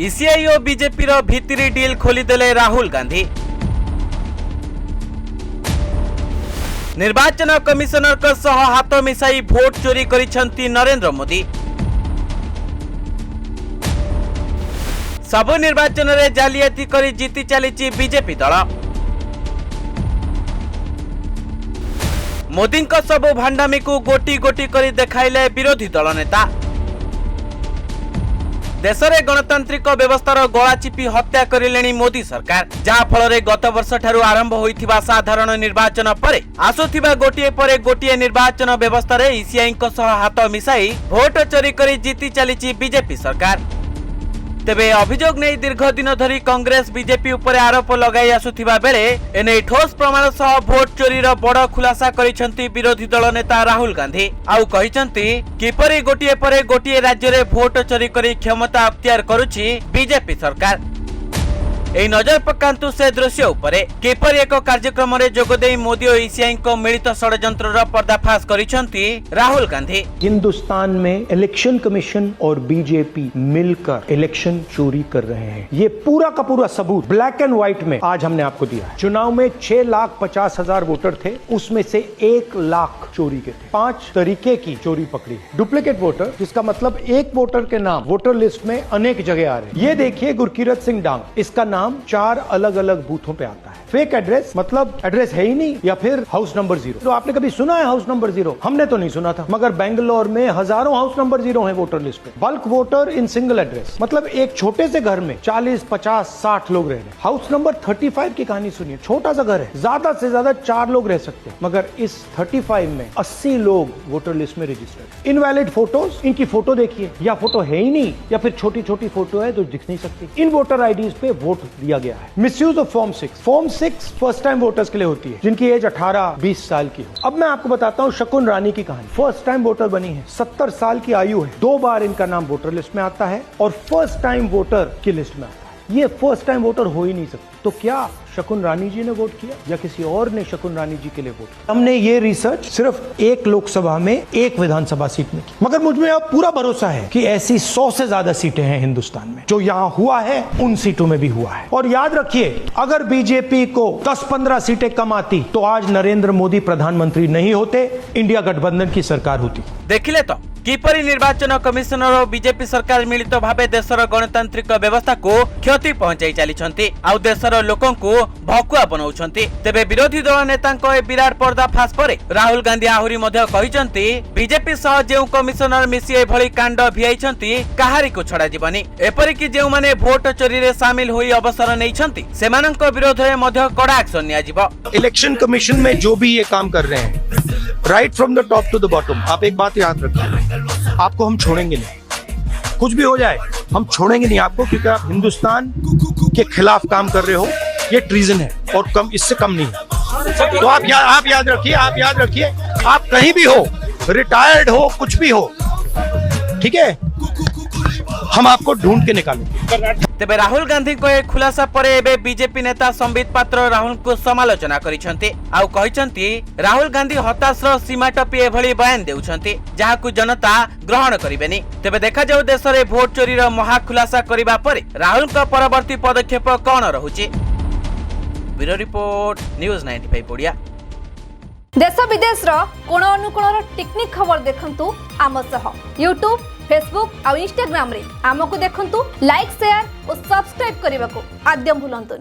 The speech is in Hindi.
ईसीआई और बीजेपी रो भितरी डील खोलीदेले राहुल गांधी। निर्वाचन कमिशनर का सह हाथ मिसाई भोट चोरी करिसेंती नरेंद्र मोदी। सबु निर्वाचन रे जालियाती करी जीति चलीची बीजेपी दल। मोदी को सबु भांडामी को गोटी गोटी करी देखाइले विरोधी दल नेता। देश में गणतांत्रिक व्यवस्थार गला चिपी हत्या करिलेनी मोदी सरकार, जहाँ फल गत वर्ष ठारू आरंभ होइथिबा साधारण निर्वाचन पर आसुथिबा गोटिए पर गोटिए निर्वाचन व्यवस्था रे ईसीआई सह हाथ मिसाई भोट चोरी करी जीति चलीची बीजेपी सरकार। तेबे अभियोग नहीं दीर्घ दिन धरी कांग्रेस बीजेपी उपर आरोप लगाई आसुथिबा बेले एने ठोस प्रमाण सह भोट चोरीर बड़ खुलासा करिसेंती विरोधी दल नेता राहुल गांधी। आउ कहिसेंती किपरि गोटिए परे गोटिए राज्य रे भोट चोरी करी क्षमता अख्तियार करुछि बीजेपी सरकार। एई नजर पकांतु से दृश्य उपरे किपरि एक कार्यक्रम रे जोगदेई मोदी और ईसीआई को मिलित षड्यंत्रर पर्दाफाश करिसेंती राहुल गांधी। हिंदुस्तान में इलेक्शन कमीशन और बीजेपी मिलकर इलेक्शन चोरी कर रहे हैं। ये पूरा का पूरा सबूत ब्लैक एंड व्हाइट में आज हमने आपको दिया है। चुनाव में 6,50,000 वोटर थे, उसमें से 1 लाख चोरी के थे। 5 तरीके की चोरी पकड़ी है। डुप्लीकेट वोटर, जिसका मतलब एक वोटर के नाम वोटर लिस्ट में अनेक जगह आ रहे हैं। ये देखिए गुरकीरत सिंह डांग, इसका नाम 4 अलग अलग बूथों पे आता है। फेक एड्रेस, मतलब एड्रेस है ही नहीं, या फिर हाउस नंबर 0। तो आपने कभी सुना है हाउस नंबर 0? हमने तो नहीं सुना था, मगर बेंगलोर में हजारों हाउस नंबर 0 है वोटर लिस्ट पे। Bulk voter in single address, मतलब एक छोटे से घर में 40, 50, 60 लोग रह रहे हैं। हाउस नंबर 35 की कहानी सुनिए। छोटा सा घर है, ज्यादा से ज्यादा 4 लोग रह सकते हैं, मगर इस 35 में 80 लोग वोटर लिस्ट में रजिस्टर्ड। इनवैलिड फोटोज, इनकी फोटो देखिए, या फोटो है ही नहीं, या फिर छोटी छोटी फोटो है जो दिख नहीं सकती। इन वोटर आईडीज पे वोट दिया गया है। Misuse of form 6। Form 6 first time voters के लिए होती है, जिनकी एज 18-20 साल की हो। अब मैं आपको बताता हूं शकुन रानी की कहानी। फर्स्ट टाइम वोटर बनी है, 70 साल की आयु है, 2 बार इनका नाम वोटर लिस्ट में आता है और फर्स्ट टाइम वोटर की लिस्ट में आता है। ये फर्स्ट टाइम वोटर हो ही नहीं सकती। तो क्या शकुन रानी जी ने वोट किया या किसी और ने शकुन रानी जी के लिए वोट किया? हमने ये रिसर्च सिर्फ एक लोकसभा में, एक विधानसभा सीट में की, मगर मुझमें अब पूरा भरोसा है कि ऐसी 100 से ज्यादा सीटें हैं हिंदुस्तान में। जो यहाँ हुआ है उन सीटों में भी हुआ है। और याद रखिए, अगर बीजेपी को 10-15 सीटें कम आती तो आज नरेंद्र मोदी प्रधानमंत्री नहीं होते, इंडिया गठबंधन की सरकार होती। देखिले तो किपरि निर्वाचन कमिशनर और बीजेपी सरकार मिलित भावे देशर गणतांत्रिक व्यवस्था को क्षति पहुंचाई चलीछंती, आउ देशर लोकों को भकुआ बनाउछंती। तेबे विरोधी दल नेतांको ए विराट पर्दाफाश परे राहुल गांधी आहुरी मध्य कहिसंती बीजेपी सह जेउ कमिशनर मिसी ए भली कांड भियाइछंती काहारी को छडा जीवनी। एपरि कि जेउ माने भोट चोरी रे शामिल होई अवसर नैछंती सेमानंको विरोध रे मध्य कड़ा एक्शन निया जीवो। इलेक्शन कमीशन में जो भी ये काम कर रहे हैं, right from the top to the bottom, आप एक बात याद रखिए, आपको हम छोड़ेंगे नहीं। कुछ भी हो जाए हम छोड़ेंगे नहीं आपको, क्योंकि आप हिंदुस्तान के खिलाफ काम कर रहे हो। ये ट्रीजन है और कम, इससे कम नहीं है। तो आप याद रखिए, आप कहीं भी हो, रिटायर्ड हो, कुछ भी हो, ठीक है, हम आपको ढूंढ के निकालेंगे। तेबे राहुल गांधी को एक खुलासा परे एबे बीजेपी नेता संबित पात्र राहुल को समालोचना करिसेंती, आउ कहिसेंती राहुल गांधी हताशर सीमा टपी एभली बयान देउछंती जहाकु जनता ग्रहण करिबेनी। तेबे देखा जाऊ देश रे भोट चोरी रो महा खुलासा करिबा परे राहुल का परवर्ती पदक्षेप कोन रहुची। Bureau report, news 95 Odia. देश विदेश रो कोण अनुकोण टेक्निक खबर देखंतु आम सह यूट्यूब, फेसबुक और इंस्टाग्राम रे आमको देखंतु। लाइक, शेयर और सब्सक्राइब करने को आद्यम भूलंतुनि।